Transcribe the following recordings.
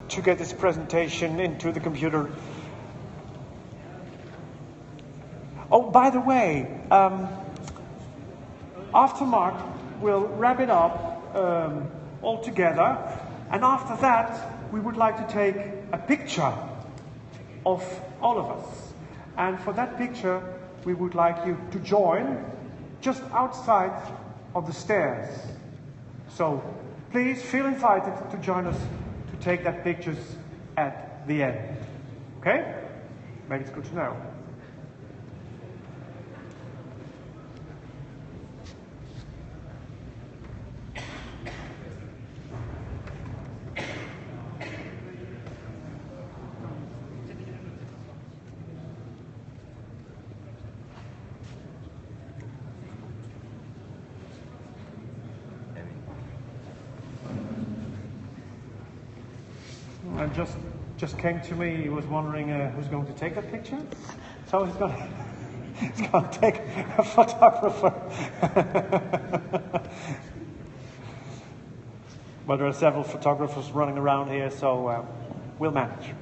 to get this presentation into the computer. Oh, by the way, after Mark, we'll wrap it up all together, and after that, we would like to take a picture of all of us. And for that picture, we would like you to join just outside of the stairs. So please feel invited to join us to take that pictures at the end. Okay? Maybe it's good to know. Just came to me. He was wondering who's going to take that picture. So he's going to take a photographer. But there are several photographers running around here, so we'll manage.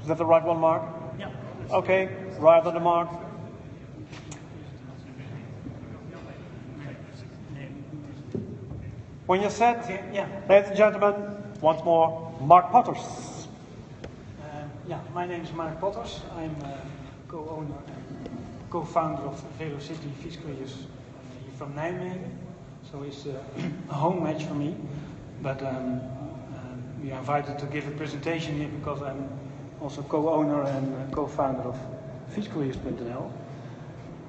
Is that the right one, Mark? Yeah. Okay, right on the mark. When you're set, Yeah. ladies and gentlemen, once more, Mark Potters. My name is Mark Potters. I'm co-owner and co-founder of Velocity Fietskoeriers from Nijmegen. So it's a home match for me. But we are invited to give a presentation here because I'm also co-owner and co-founder of Fietskoeriers.nl.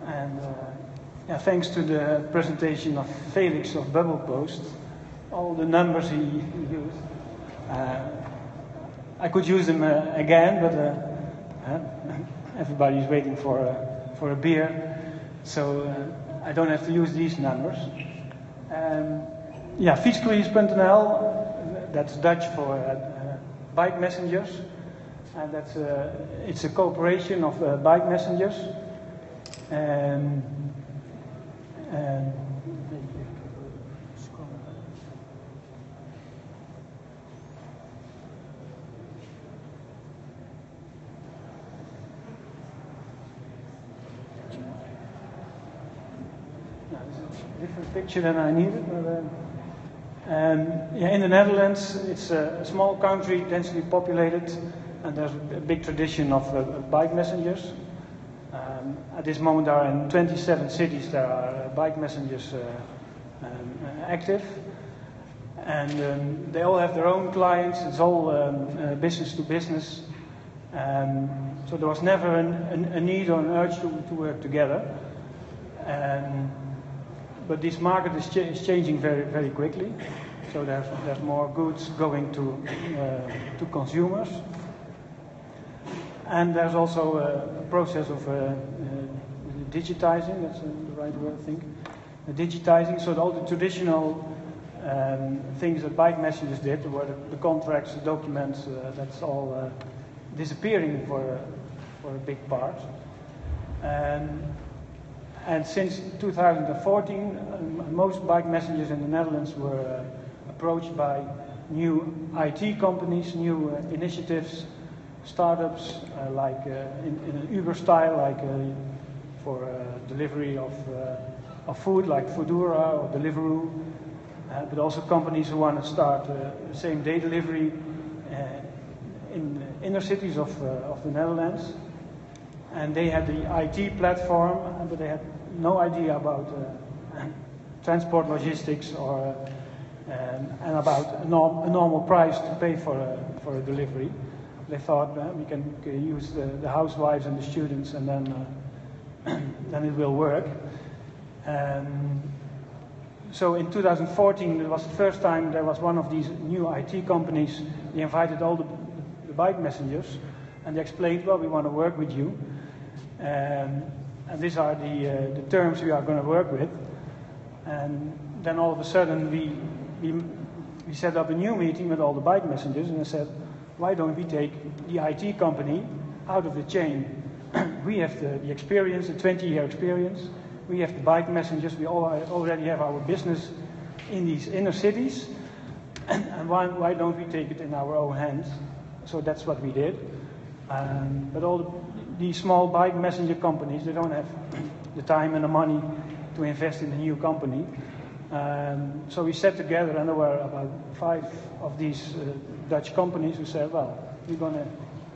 And thanks to the presentation of Felix of Bubble Post, all the numbers he used, I could use them again, but everybody is waiting for a beer, so I don't have to use these numbers. Fietskoeriers.nl, that's Dutch for bike messengers. And it's a cooperation of bike messengers. This is a different picture than I needed. But, in the Netherlands, it's a small country, densely populated. And there's a big tradition of bike messengers. At this moment, there are in 27 cities there are bike messengers active, and they all have their own clients. It's all business to business. So there was never a need or an urge to work together. But this market is changing very, very quickly. So there's more goods going to consumers. And there's also a process of digitizing, that's the right word, I think. Digitizing, so all the traditional things that bike messengers did, were the contracts, the documents, that's all disappearing for a big part. And since 2014, most bike messengers in the Netherlands were approached by new IT companies, new initiatives, startups like in an Uber style, like for delivery of food, like Foodora or Deliveroo, but also companies who want to start same-day delivery in inner cities of the Netherlands. And they had the IT platform, but they had no idea about transport logistics or and about a normal price to pay for a delivery. They thought we can use the housewives and the students, and then it will work. So in 2014, it was the first time there was one of these new IT companies. They invited all the bike messengers, and they explained, well, we want to work with you, and these are the terms we are going to work with. And then all of a sudden we set up a new meeting with all the bike messengers, and I said, why don't we take the IT company out of the chain? We have the experience, the 20-year experience. We have the bike messengers. We already have our business in these inner cities. And why don't we take it in our own hands? So that's what we did. But all these small bike messenger companies, they don't have the time and the money to invest in a new company. So we sat together, and there were about 5 of these Dutch companies who said, well, we're going to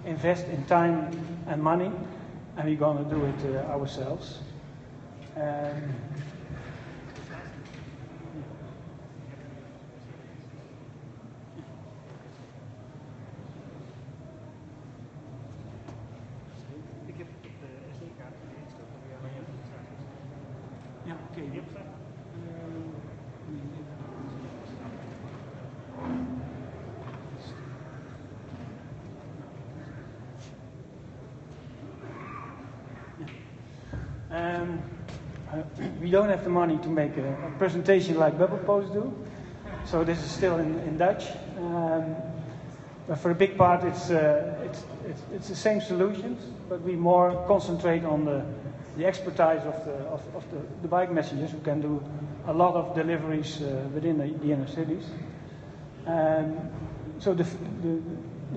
invest in time and money, and we're going to do it ourselves. Ja, oké. We don't have the money to make a presentation like Bubble Post do, so this is still in Dutch. But for a big part, it's the same solutions, but we more concentrate on the expertise of the bike messengers who can do a lot of deliveries within the inner cities. So the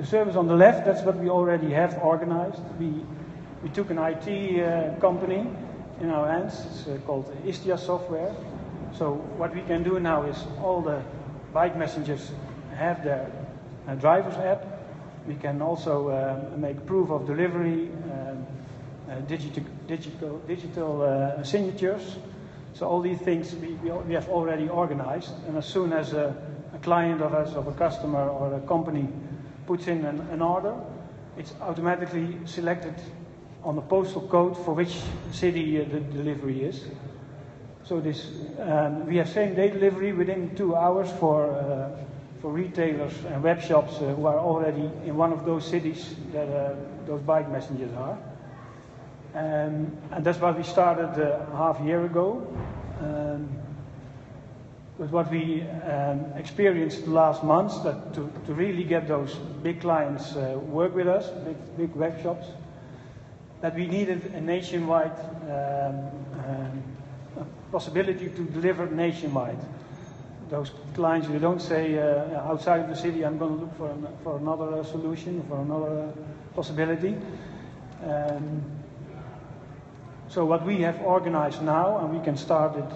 service on the left, that's what we already have organized. We took an IT company in our hands. It's called Istia Software. So what we can do now is all the bike messengers have their driver's app. We can also make proof of delivery, digital signatures. So all these things we have already organized. And as soon as a client of us, of a customer or a company puts in an order, it's automatically selected on the postal code for which city the delivery is. So this we have same-day delivery within 2 hours for retailers and web shops who are already in one of those cities that those bike messengers are. And that's what we started half a year ago. But what we experienced the last months, that to really get those big clients work with us, big web shops, that we needed a nationwide possibility to deliver nationwide. Those clients, they don't say outside of the city, I'm going to look for another solution, for another possibility. So what we have organized now, and we can start it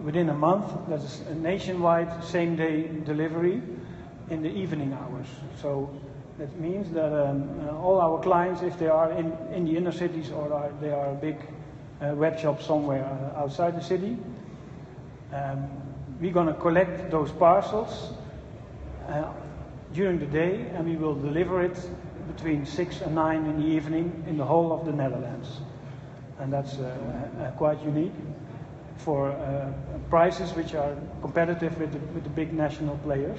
within a month, that's a nationwide same-day delivery in the evening hours. So that means that all our clients, if they are in the inner cities or they are a big web shop somewhere outside the city, we're going to collect those parcels during the day, and we will deliver it between 6 and 9 in the evening in the whole of the Netherlands. And that's quite unique for prices which are competitive with the big national players.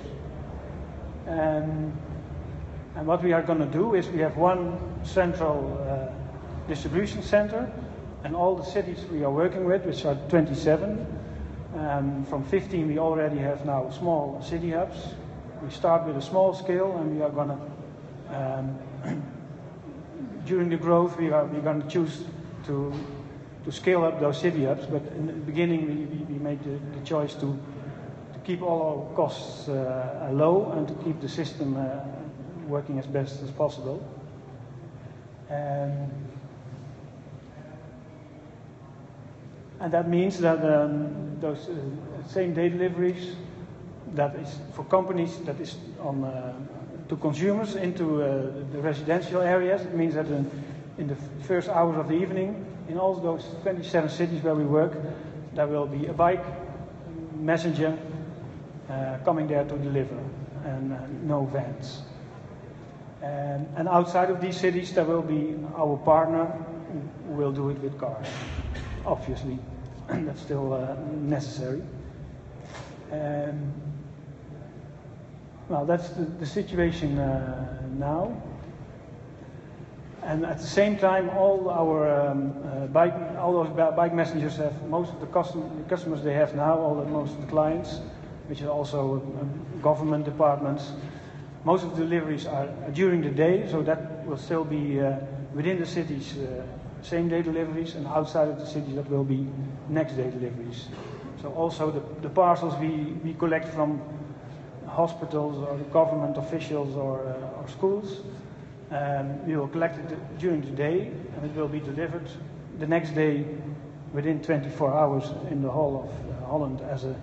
And what we are going to do is we have one central distribution center, and all the cities we are working with, which are 27, from 15 we already have now small city hubs. We start with a small scale, and we are going to, during the growth, we're going to choose to scale up those city hubs, but in the beginning we made the choice to keep all our costs low and to keep the system working as best as possible. And that means that those same-day deliveries, that is for companies, that is on to consumers into the residential areas. It means that in the first hours of the evening, in all those 27 cities where we work, there will be a bike messenger coming there to deliver, and no vans. And outside of these cities, there will be our partner who will do it with cars, obviously. That's still necessary. Well, that's the situation now. And at the same time, all our all those bike messengers have, most of the customers they have now, most of the clients, which are also government departments, Most of the deliveries are during the day, so that will still be within the cities same day deliveries, and outside of the cities that will be next day deliveries. So also the parcels we collect from hospitals or government officials or schools, we will collect it during the day, and it will be delivered the next day within 24 hours in the whole of Holland as a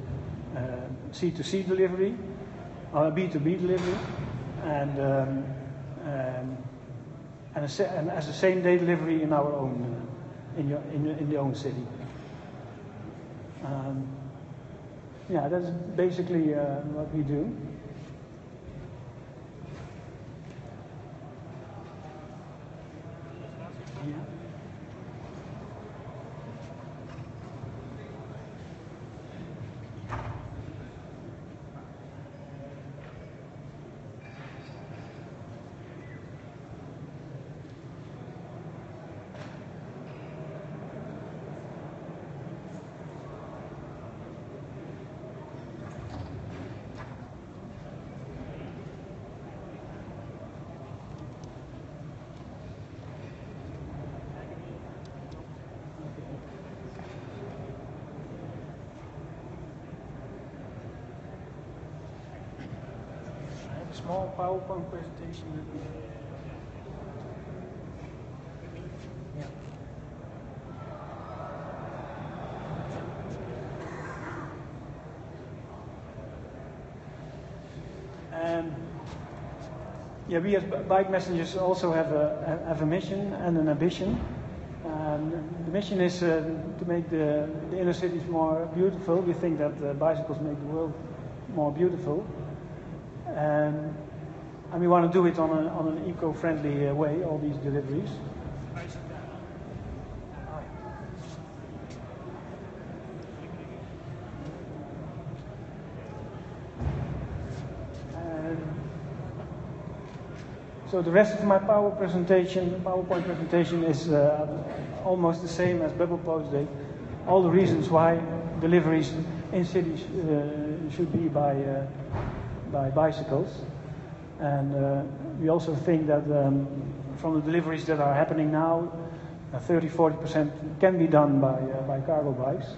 C2C delivery, or a B2B delivery, and as a same day delivery in our own in the own city. Yeah, that's basically what we do. Yeah. Small PowerPoint presentation. Yeah. Yeah, we as bike messengers also have a mission and an ambition. The mission is to make the inner cities more beautiful. We think that bicycles make the world more beautiful. And we want to do it on an eco-friendly way, all these deliveries. So the rest of my PowerPoint presentation is almost the same as Bubble Post did. All the reasons why deliveries in cities should be by bicycles. And we also think that from the deliveries that are happening now, 30-40% can be done by cargo bikes.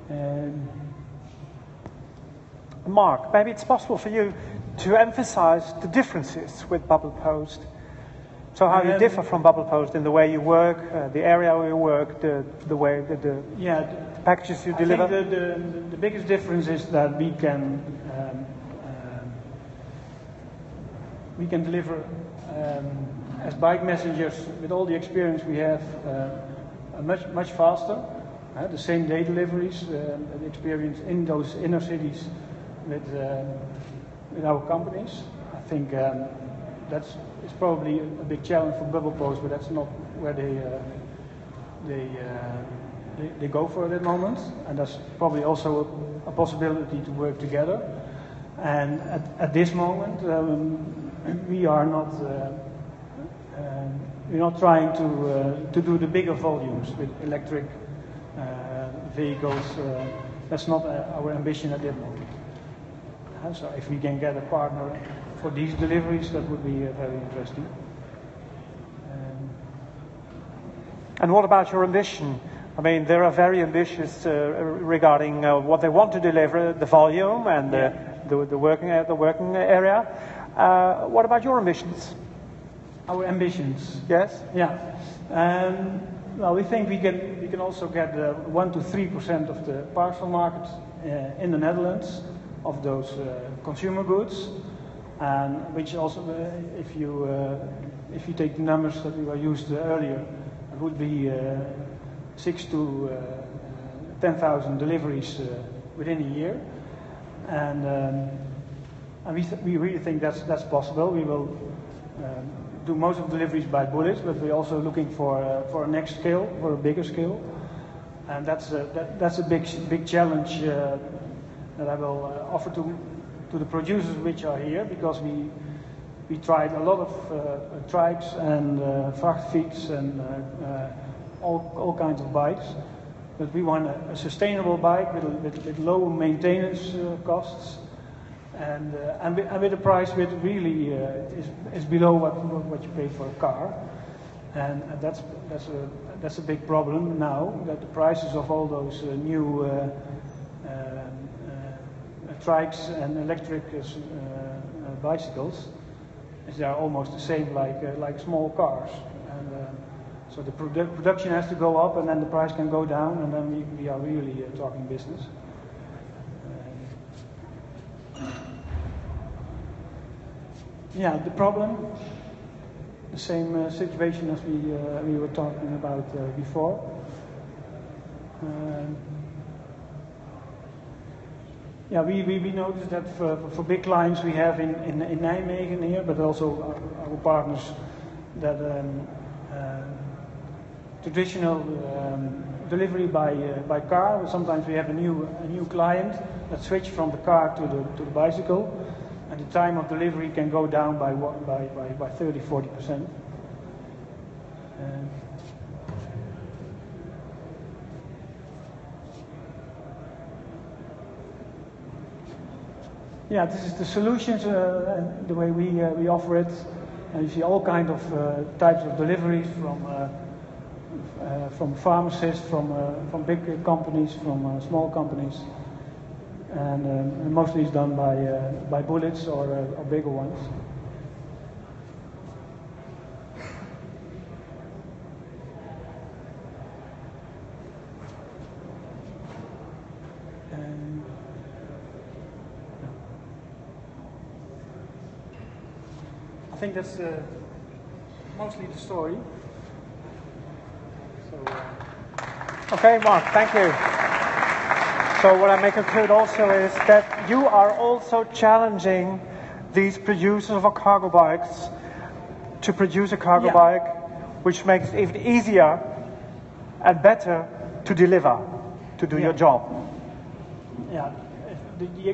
And Mark, maybe it's possible for you to emphasize the differences with Bubble Post. So how you differ from Bubble Post in the way you work, the area where you work, the way the packages you deliver? I think the biggest difference is that we can deliver as bike messengers with all the experience we have much faster. The same day deliveries, the experience in those inner cities with our companies. I think that's probably a big challenge for Bubble Post, but that's not where they go for at that moment. And that's probably also a possibility to work together. And at this moment, we are not we're not trying to do the bigger volumes with electric vehicles. That's not our ambition at that moment. So if we can get a partner for these deliveries, that would be very interesting. And what about your ambition? I mean, they are very ambitious regarding what they want to deliver, the volume and the working area. What about your ambitions? Our ambitions? Yes. Yeah. Well, we think we can also get 1 to 3% of the parcel market in the Netherlands of those consumer goods, and which also, if you take the numbers that we were used earlier, it would be 6,000 to 10,000 deliveries within a year, and we really think that's possible. We will do most of the deliveries by bullets, but we're also looking for a next scale, for a bigger scale, and that's a big challenge that I will offer to the producers which are here, because we tried a lot of trikes and vrachtfiets and all kinds of bikes, but we want a sustainable bike with low maintenance costs, and with a price which really is below what you pay for a car, and that's a big problem now, that the prices of all those new trikes and electric bicycles they are almost the same like small cars, and so the production has to go up, and then the price can go down, and then we are really talking business. Yeah, the problem, the same situation as we were talking about before. Yeah, we noticed that for big clients we have in Nijmegen here, but also our partners, that traditional delivery by car. Sometimes we have a new client that switch from the car to the bicycle, and the time of delivery can go down by 30-40%. Yeah, this is the solutions, the way we offer it. And you see all kinds of types of deliveries from pharmacists, from big companies, from small companies, and mostly it's done by bullets or bigger ones. I think that's mostly the story. So, Okay, Mark, thank you. So what I may conclude also is that you are also challenging these producers of cargo bikes to produce a cargo bike which makes it even easier and better to deliver, to do your job. Yeah.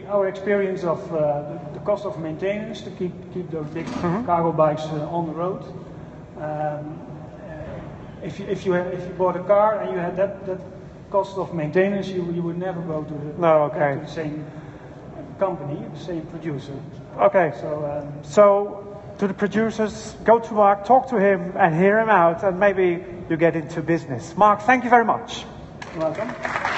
Our experience of the cost of maintenance to keep those big cargo bikes on the road. If you bought a car and you had that cost of maintenance, you would never go to the same company, the same producer. Okay. So to the producers, go to Mark, talk to him, and hear him out, and maybe you get into business. Mark, thank you very much. You're welcome.